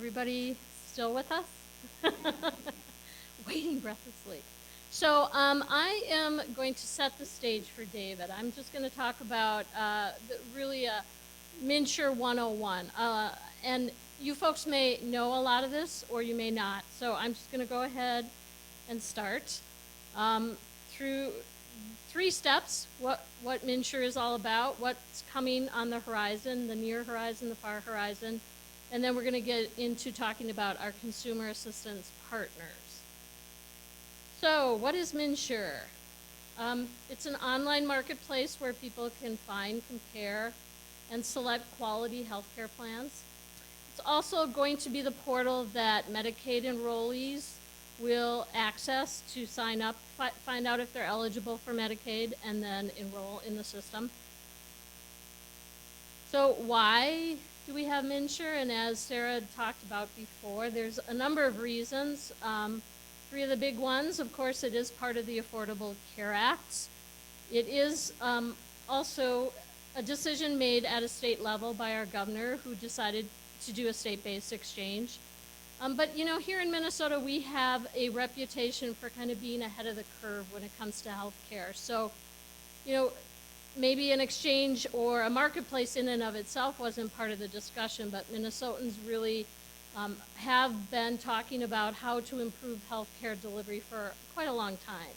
Everybody still with us? Waiting breathlessly. So I am going to set the stage for David. I'm just going to talk about really MNsure 101. And you folks may know a lot of this or you may not. So I'm just going to go ahead and start through 3 steps, what MNsure is all about, what's coming on the horizon, the near horizon, the far horizon, and then we're going to get into talking about our consumer assistance partners. So what is MNsure? It's an online marketplace where people can find, compare, and select quality healthcare plans. It's also going to be the portal that Medicaid enrollees will access to sign up, find out if they're eligible for Medicaid, and then enroll in the system. So why do we have MNsure? And as Sarah talked about before, there's a number of reasons. 3 of the big ones, of course, it is part of the Affordable Care Act. It is also a decision made at a state level by our governor who decided to do a state-based exchange. But you know, here in Minnesota, we have a reputation for kind of being ahead of the curve when it comes to health care. So, you know, maybe an exchange or a marketplace in and of itself wasn't part of the discussion, but Minnesotans really have been talking about how to improve health care delivery for quite a long time.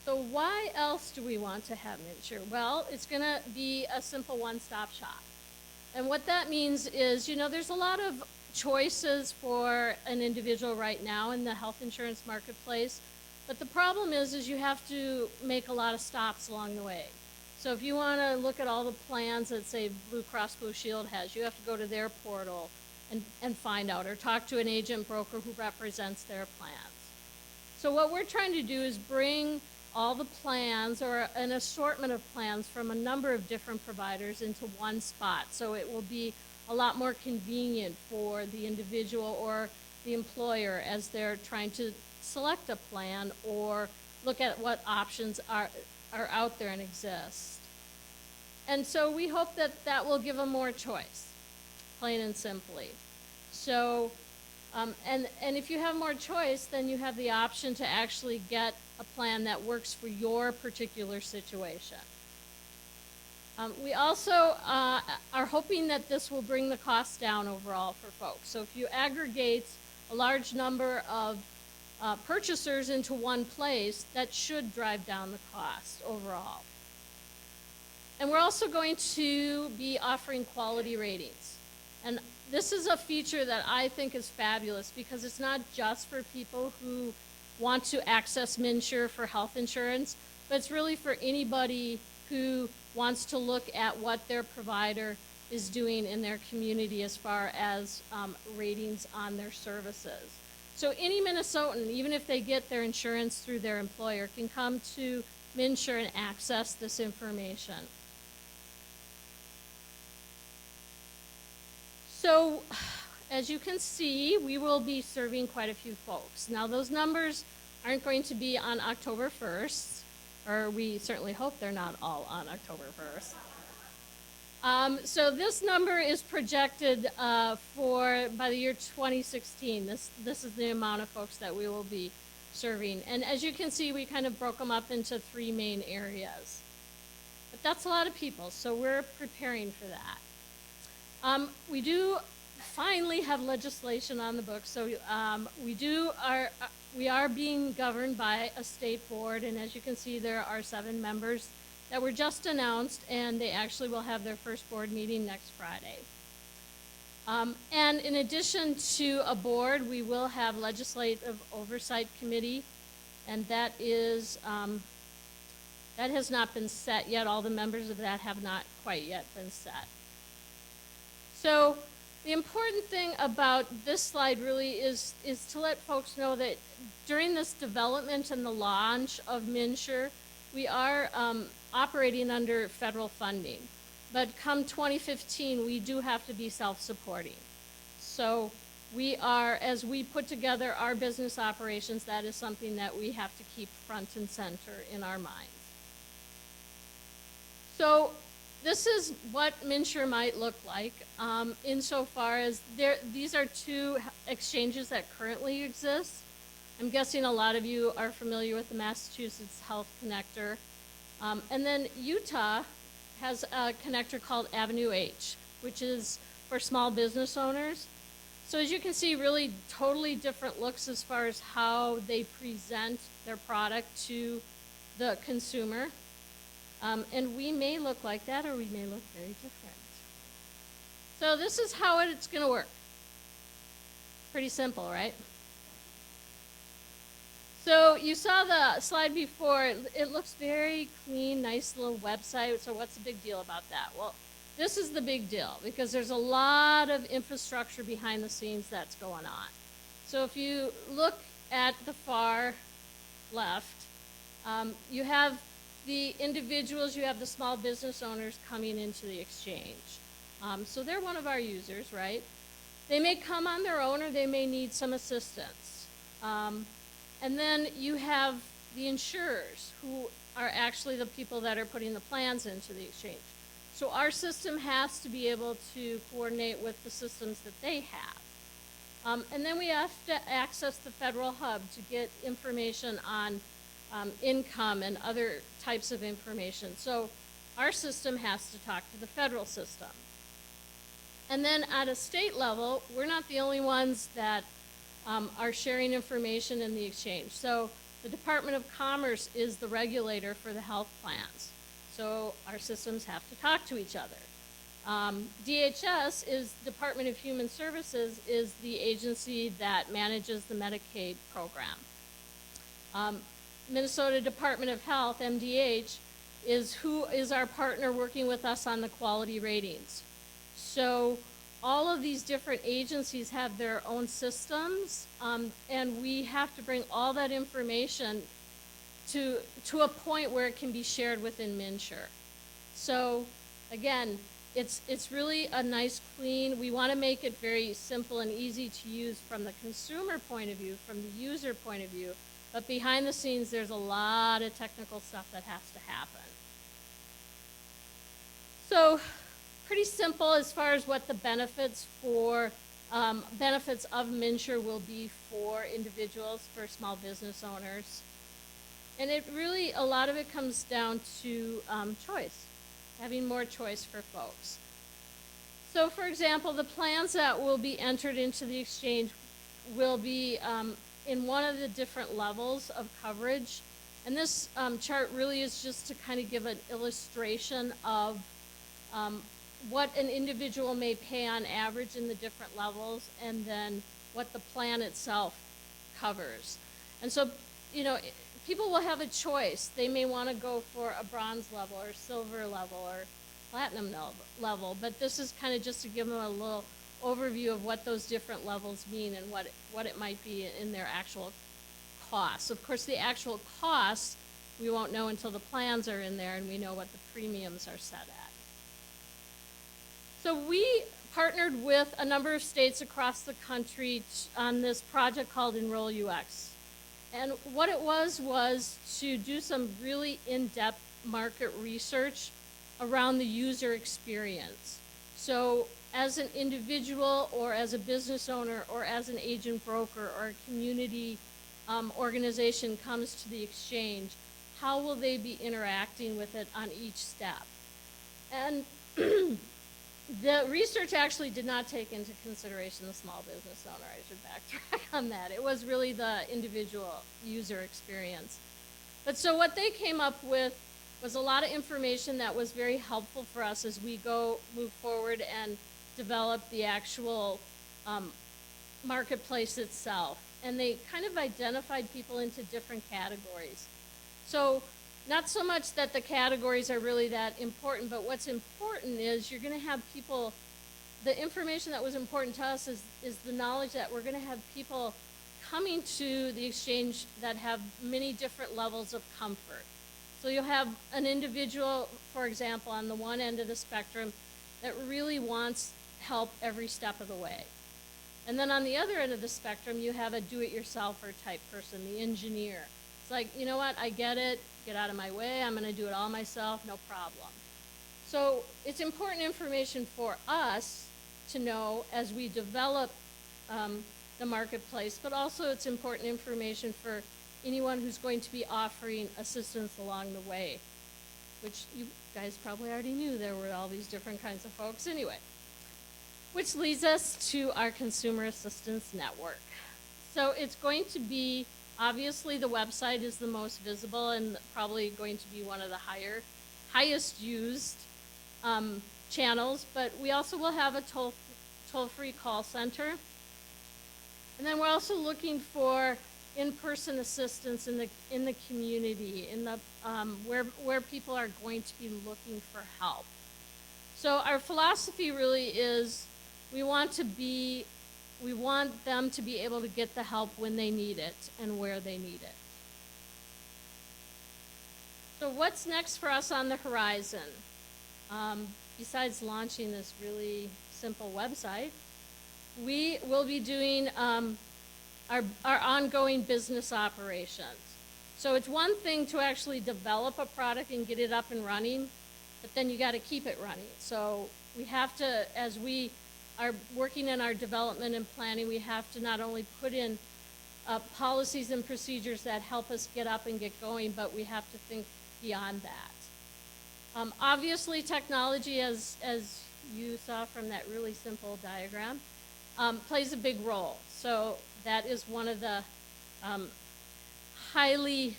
So why else do we want to have MNsure? Well, it's going to be a simple one-stop shop. And what that means is, you know, there's a lot of choices for an individual right now in the health insurance marketplace. But the problem is you have to make a lot of stops along the way. So if you want to look at all the plans that, say, Blue Cross Blue Shield has, you have to go to their portal and find out, or talk to an agent broker who represents their plans. So what we're trying to do is bring all the plans, or an assortment of plans from a number of different providers, into one spot. So it will be a lot more convenient for the individual or the employer as they're trying to select a plan or look at what options are out there and exist. And so we hope that that will give them more choice, plain and simply. So, and if you have more choice, then you have the option to actually get a plan that works for your particular situation. We also are hoping that this will bring the cost down overall for folks. So if you aggregate a large number of purchasers into one place, that should drive down the cost overall. And we're also going to be offering quality ratings. And this is a feature that I think is fabulous because it's not just for people who want to access MNsure for health insurance, but it's really for anybody who wants to look at what their provider is doing in their community as far as ratings on their services. So any Minnesotan, even if they get their insurance through their employer, can come to MNsure and access this information. So as you can see, we will be serving quite a few folks. Now those numbers aren't going to be on October 1st, or we certainly hope they're not all on October 1st. So this number is projected by the year 2016. This is the amount of folks that we will be serving. And as you can see, we kind of broke them up into 3 main areas. But that's a lot of people, so we're preparing for that. We do finally have legislation on the books, so we are being governed by a state board, and as you can see, there are 7 members that were just announced, and they actually will have their first board meeting next Friday. And in addition to a board, we will have legislative oversight committee, and that is that has not been set yet. All the members of that have not quite yet been set. So the important thing about this slide really is to let folks know that during this development and the launch of MNsure, we are operating under federal funding. But come 2015, we do have to be self-supporting. So we are, as we put together our business operations, that is something that we have to keep front and center in our minds. So this is what MNsure might look like insofar as these are two exchanges that currently exist. I'm guessing a lot of you are familiar with the Massachusetts Health Connector. And then Utah has a connector called Avenue H, which is for small business owners. So as you can see, really totally different looks as far as how they present their product to the consumer. And we may look like that, or we may look very different. So this is how it's going to work. Pretty simple, right? So you saw the slide before. It looks very clean, nice little website. So what's the big deal about that? Well, this is the big deal because there's a lot of infrastructure behind the scenes that's going on. So if you look at the far left, you have the individuals, you have the small business owners coming into the exchange. So they're one of our users, right? They may come on their own or they may need some assistance. And then you have the insurers, who are actually the people that are putting the plans into the exchange. So our system has to be able to coordinate with the systems that they have. And then we have to access the federal hub to get information on income and other types of information. So our system has to talk to the federal system. And then at a state level, we're not the only ones that are sharing information in the exchange. So the Department of Commerce is the regulator for the health plans. So our systems have to talk to each other. DHS is Department of Human Services, is the agency that manages the Medicaid program. Minnesota Department of Health, MDH, is our partner working with us on the quality ratings. So all of these different agencies have their own systems, and we have to bring all that information to a point where it can be shared within MNsure. So again, it's really a nice, clean, we want to make it very simple and easy to use from the consumer point of view, from the user point of view, but behind the scenes there's a lot of technical stuff that has to happen. So pretty simple as far as what the benefits of MNsure will be for individuals, for small business owners. And it really, a lot of it comes down to choice, having more choice for folks. So for example, the plans that will be entered into the exchange will be in one of the different levels of coverage. And this chart really is just to kind of give an illustration of what an individual may pay on average in the different levels, and then what the plan itself covers. And so, you know, people will have a choice. They may want to go for a bronze level or silver level or platinum level, but this is kind of just to give them a little overview of what those different levels mean and what it might be in their actual costs. Of course, the actual costs we won't know until the plans are in there and we know what the premiums are set at. So we partnered with a number of states across the country on this project called Enroll UX. And what it was to do some really in-depth market research around the user experience. So as an individual or as a business owner or as an agent broker or a community organization comes to the exchange, how will they be interacting with it on each step? And the research actually did not take into consideration the small business owner. I should backtrack on that. It was really the individual user experience. But so what they came up with was a lot of information that was very helpful for us as we move forward and develop the actual marketplace itself. And they kind of identified people into different categories. So not so much that the categories are really that important, but what's important is you're going to have people, the information that was important to us is the knowledge that we're going to have people coming to the exchange that have many different levels of comfort. So you'll have an individual, for example, on the one end of the spectrum that really wants help every step of the way. And then on the other end of the spectrum, you have a do-it-yourselfer type person, the engineer. It's like, you know what, I get it, get out of my way, I'm going to do it all myself, no problem. So it's important information for us to know as we develop the marketplace, but also it's important information for anyone who's going to be offering assistance along the way, which you guys probably already knew there were all these different kinds of folks anyway. Which leads us to our Consumer Assistance Network. So it's going to be, obviously the website is the most visible and probably going to be one of the highest used channels, but we also will have a toll-free call center. And then we're also looking for in-person assistance in the community, in the where people are going to be looking for help. So our philosophy really is we want them to be able to get the help when they need it and where they need it. So what's next for us on the horizon? Besides launching this really simple website, we will be doing our ongoing business operations. So it's one thing to actually develop a product and get it up and running, but then you got to keep it running. So we have to, as we are working in our development and planning, we have to not only put in policies and procedures that help us get up and get going, but we have to think beyond that. Obviously, technology, as you saw from that really simple diagram, plays a big role. So that is one of the highly,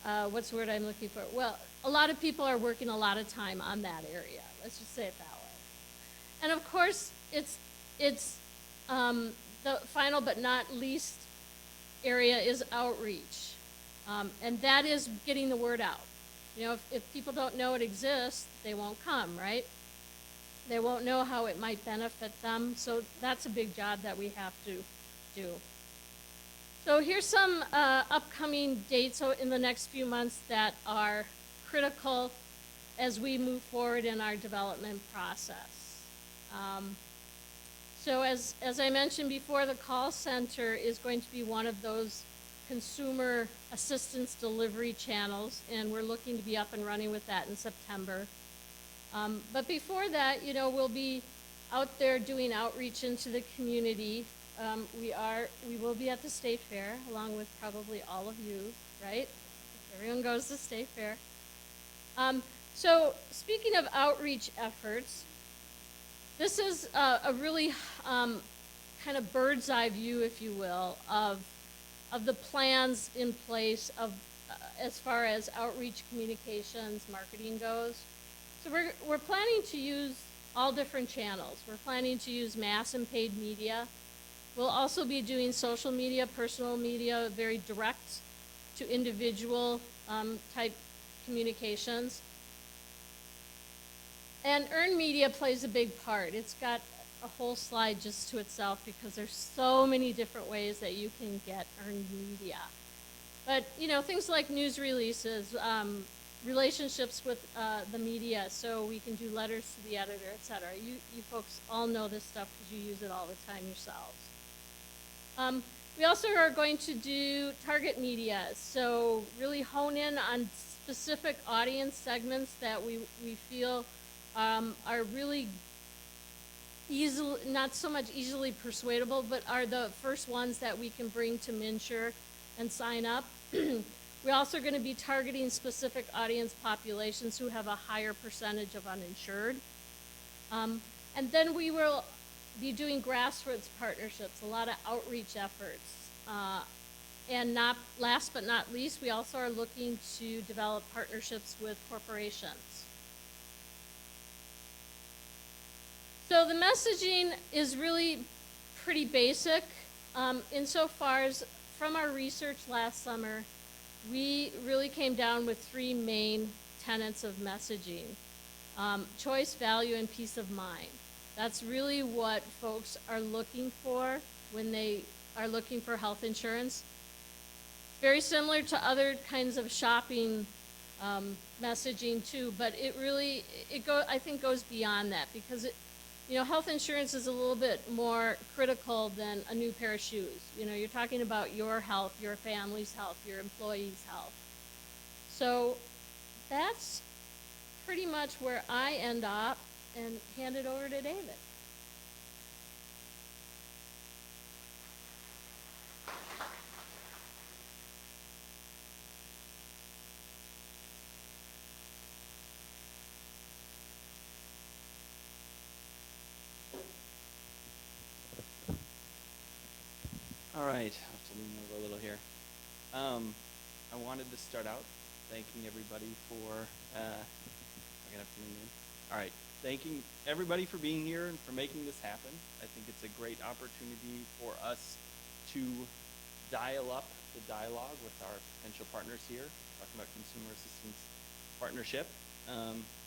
what's the word I'm looking for? Well, a lot of people are working a lot of time on that area. Let's just say it that way. And of course, it's the final but not least area is outreach. And that is getting the word out. You know, if people don't know it exists, they won't come, right? They won't know how it might benefit them. So that's a big job that we have to do. So here's some upcoming dates in the next few months that are critical as we move forward in our development process. So as I mentioned before, the call center is going to be one of those consumer assistance delivery channels, and we're looking to be up and running with that in September. But before that, you know, we'll be out there doing outreach into the community. We will be at the State Fair, along with probably all of you, right? Everyone goes to State Fair. So speaking of outreach efforts, this is a really kind of bird's eye view, if you will, of the plans in place as far as outreach communications, marketing goes. So we're planning to use all different channels. We're planning to use mass and paid media. We'll also be doing social media, personal media, very direct to individual type communications. And earned media plays a big part. It's got a whole slide just to itself because there's so many different ways that you can get earned media. But, you know, things like news releases, relationships with the media, so we can do letters to the editor, et cetera. You folks all know this stuff because you use it all the time yourselves. We also are going to do target media, so really hone in on specific audience segments that we feel are really easily, not so much easily persuadable, but are the first ones that we can bring to MNsure and sign up. We're also going to be targeting specific audience populations who have a higher percentage of uninsured. And then we will be doing grassroots partnerships, a lot of outreach efforts. And last but not least, we also are looking to develop partnerships with corporations. So the messaging is really pretty basic insofar as from our research last summer, we really came down with three main tenets of messaging: choice, value, and peace of mind. That's really what folks are looking for when they are looking for health insurance. Very similar to other kinds of shopping messaging too, but it really, I think goes beyond that because you know, health insurance is a little bit more critical than a new pair of shoes. You know, you're talking about your health, your family's health, your employees' health. So that's pretty much where I end up, and hand it over to David. All right, I'll have to lean over a little here. I wanted to start out thanking everybody for, I'm gonna have to lean in. All right, thanking everybody for being here and for making this happen. I think it's a great opportunity for us to dial up the dialogue with our potential partners here, talking about consumer assistance partnership.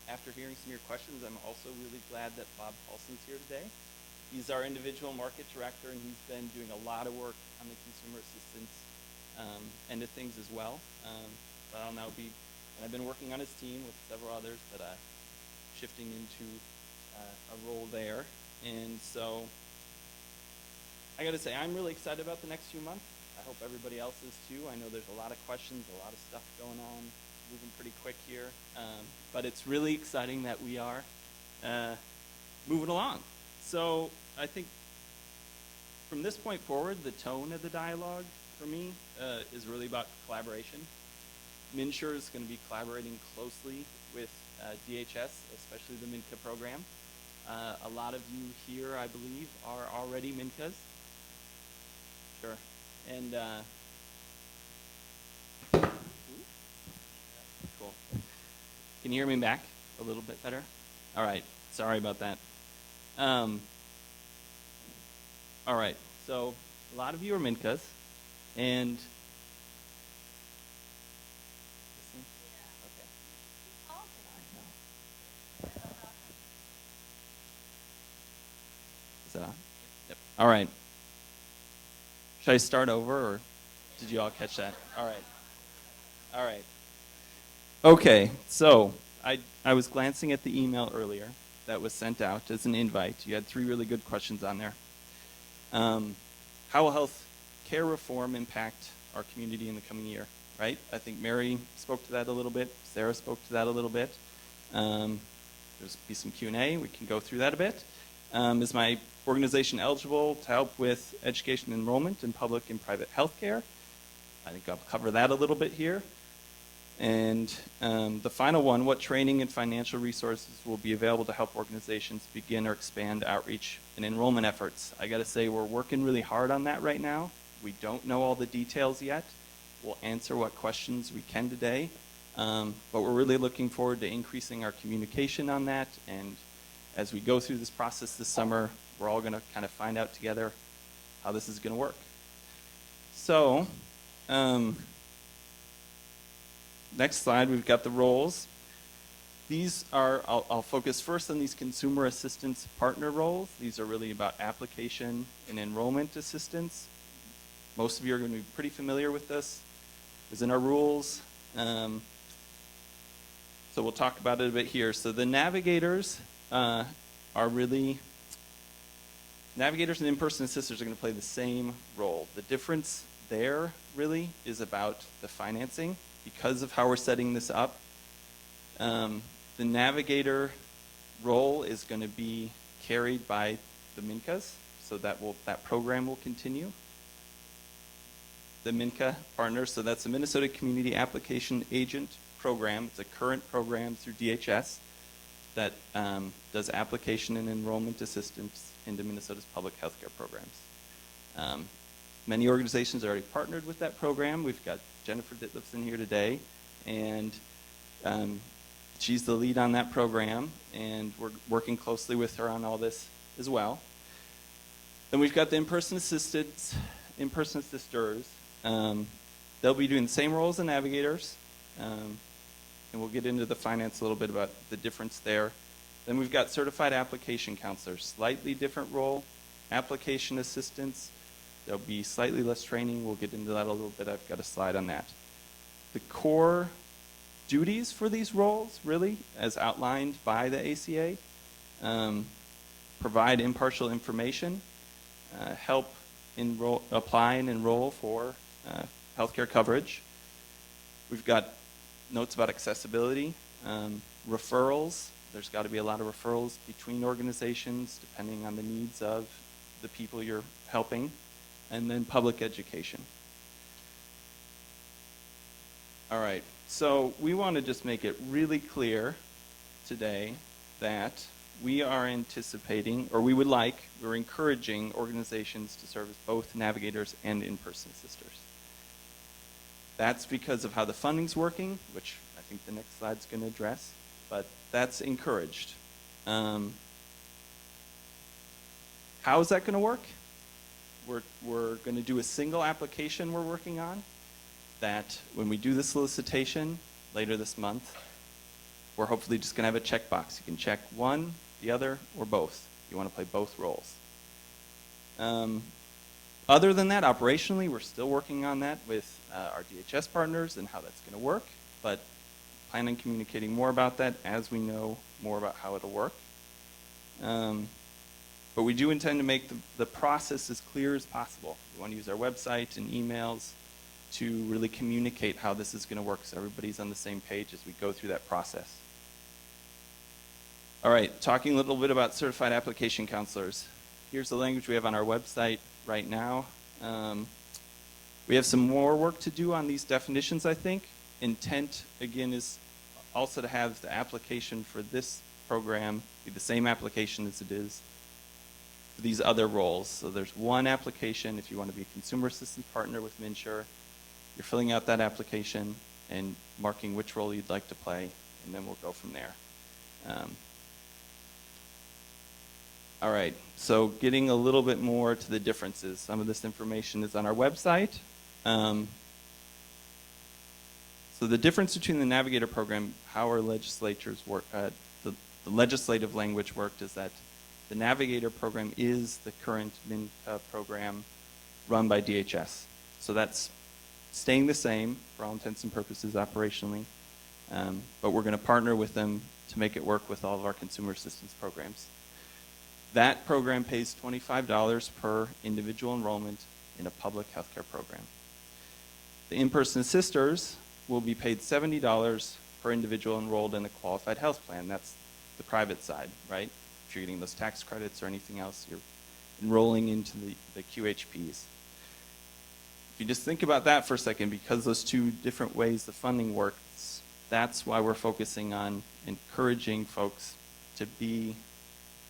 After hearing some of your questions, I'm also really glad that Bob Paulson's here today. He's our individual market director, and he's been doing a lot of work on the consumer assistance end of things as well. But I'll now be, and I've been working on his team with several others that I'm shifting into a role there. And so I got to say, I'm really excited about the next few months. I hope everybody else is too. I know there's a lot of questions, a lot of stuff going on, moving pretty quick here. But it's really exciting that we are moving along. So I think from this point forward, the tone of the dialogue for me is really about collaboration. MNsure is going to be collaborating closely with DHS, especially the MNCA program. A lot of you here, I believe, are already MNCAs. Sure. And cool. Can you hear me back a little bit better? All right. Sorry about that. All right. So a lot of you are MNCAs, and is that on? Yep. All right. Should I start over, or did you all catch that? All right. All right. Okay, so I was glancing at the email earlier that was sent out as an invite. You had 3 really good questions on there. How will health care reform impact our community in the coming year, right? I think Mary spoke to that a little bit. Sarah spoke to that a little bit. There's be some Q&A. We can go through that a bit. Is my organization eligible to help with education enrollment in public and private health care? I think I'll cover that a little bit here. And the final one, what training and financial resources will be available to help organizations begin or expand outreach and enrollment efforts? I got to say, we're working really hard on that right now. We don't know all the details yet. We'll answer what questions we can today. But we're really looking forward to increasing our communication on that. And as we go through this process this summer, we're all going to kind of find out together how this is going to work. So, next slide, we've got the roles. These are, I'll focus first on these consumer assistance partner roles. These are really about application and enrollment assistance. Most of you are going to be pretty familiar with this. It's in our rules. So we'll talk about it a bit here. So the navigators are really, navigators and in-person assisters are going to play the same role. The difference there really is about the financing. Because of how we're setting this up, the navigator role is going to be carried by the MNCAs, so that program will continue. The MNCA partners, so that's the Minnesota Community Application Agent Program. It's a current program through DHS that does application and enrollment assistance into Minnesota's public health care programs. Many organizations are already partnered with that program. We've got Jennifer Ditlevson here today, and she's the lead on that program, and we're working closely with her on all this as well. Then we've got the in-person assisters. They'll be doing the same role as the navigators, and we'll get into the finance a little bit about the difference there. Then we've got certified application counselors, slightly different role, application assistants. There'll be slightly less training. We'll get into that a little bit. I've got a slide on that. The core duties for these roles, really, as outlined by the ACA, provide impartial information, help apply and enroll for healthcare coverage. We've got notes about accessibility, referrals. There's got to be a lot of referrals between organizations depending on the needs of the people you're helping. And then public education. All right, so we want to just make it really clear today that we are anticipating, or we're encouraging organizations to serve as both navigators and in-person assisters. That's because of how the funding's working, which I think the next slide's going to address, but that's encouraged. How is that going to work? We're going to do a single application we're working on that when we do the solicitation later this month, we're hopefully just going to have a checkbox. You can check one, the other, or both. You want to play both roles. Other than that, operationally, we're still working on that with our DHS partners and how that's going to work, but plan on communicating more about that as we know more about how it'll work. But we do intend to make the process as clear as possible. We want to use our website and emails to really communicate how this is going to work so everybody's on the same page as we go through that process. All right, talking a little bit about certified application counselors. Here's the language we have on our website right now. We have some more work to do on these definitions, I think. Intent, again, is also to have the application for this program be the same application as it is for these other roles. So there's one application if you want to be a consumer assistance partner with MNsure. You're filling out that application and marking which role you'd like to play, and then we'll go from there. All right, so getting a little bit more to the differences. Some of this information is on our website. So the difference between the Navigator program, how our legislatures work, the legislative language worked is that the Navigator program is the current MNsure program run by DHS. So that's staying the same for all intents and purposes operationally, but we're going to partner with them to make it work with all of our consumer assistance programs. That program pays $25 per individual enrollment in a public healthcare program. The in-person assisters will be paid $70 per individual enrolled in a qualified health plan. That's the private side, right? If you're getting those tax credits or anything else, you're enrolling into the QHPs. If you just think about that for a second, because those two different ways the funding works, that's why we're focusing on encouraging folks to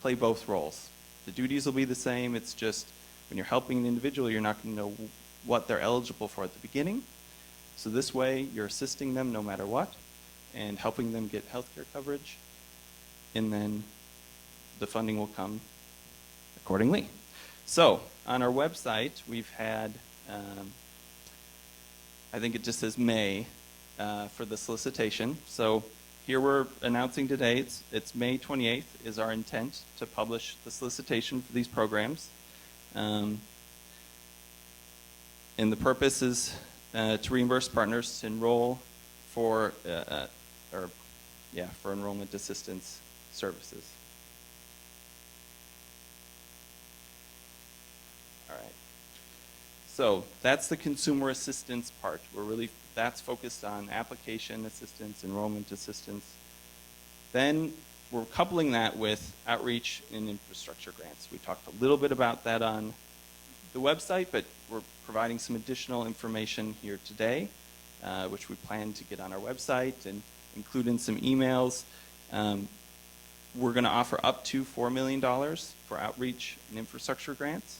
play both roles. The duties will be the same. It's just when you're helping an individual, you're not going to know what they're eligible for at the beginning. So this way, you're assisting them no matter what and helping them get health care coverage, and then the funding will come accordingly. So on our website, we've had, I think it just says May for the solicitation. So here we're announcing today, it's May 28th is our intent to publish the solicitation for these programs. And the purpose is to reimburse partners to enroll for enrollment assistance services. All right. So that's the consumer assistance part. That's focused on application assistance, enrollment assistance. Then we're coupling that with outreach and infrastructure grants. We talked a little bit about that on the website, but we're providing some additional information here today, which we plan to get on our website and include in some emails. We're going to offer up to $4 million for outreach and infrastructure grants.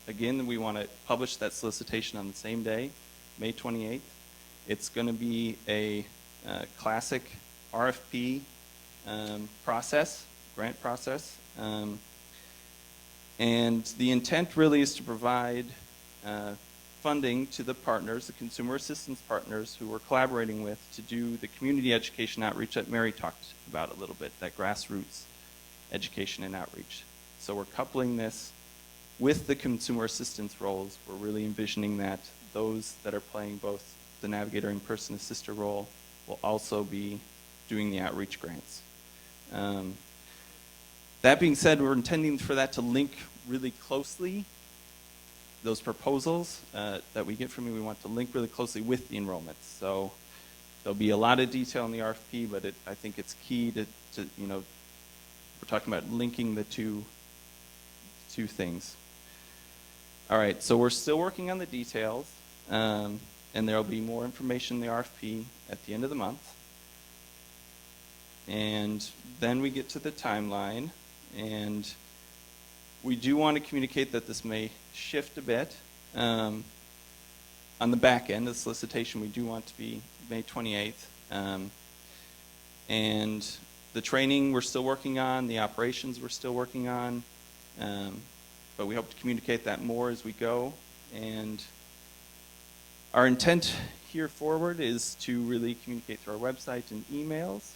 Again, we want to publish that solicitation on the same day, May 28th. It's going to be a classic RFP grant process. And the intent really is to provide funding to the partners, the consumer assistance partners who we're collaborating with to do the community education outreach that Mary talked about a little bit, that grassroots education and outreach. So we're coupling this with the consumer assistance roles. We're really envisioning that those that are playing both the navigator and person assister role will also be doing the outreach grants. That being said, we're intending for that to link really closely. Those proposals that we get from you, we want to link really closely with the enrollments. So There'll be a lot of detail in the RFP, but I think it's key to, we're talking about linking the two things. All right, so we're still working on the details, and there'll be more information in the RFP at the end of the month. And then we get to the timeline, and we do want to communicate that this may shift a bit. On the back end of the solicitation, we do want to be May 28th. And the training we're still working on, the operations we're still working on, but we hope to communicate that more as we go. And our intent here forward is to really communicate through our website and emails.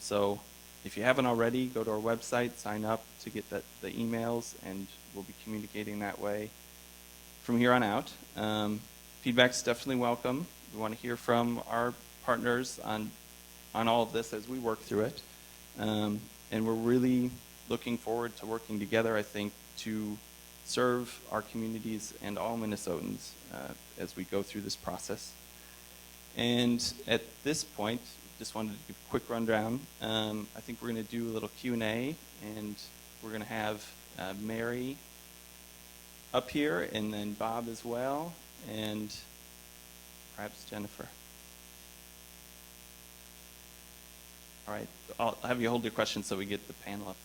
So if you haven't already, go to our website, sign up to get the emails, and we'll be communicating that way from here on out. Feedback's definitely welcome. We want to hear from our partners on all of this as we work through it. And we're really looking forward to working together, I think, to serve our communities and all Minnesotans as we go through this process. And at this point, just wanted to give a quick rundown. I think we're going to do a little Q&A, and we're going to have Mary up here, and then Bob as well, and perhaps Jennifer. All right, I'll have you hold your questions so we get the panelists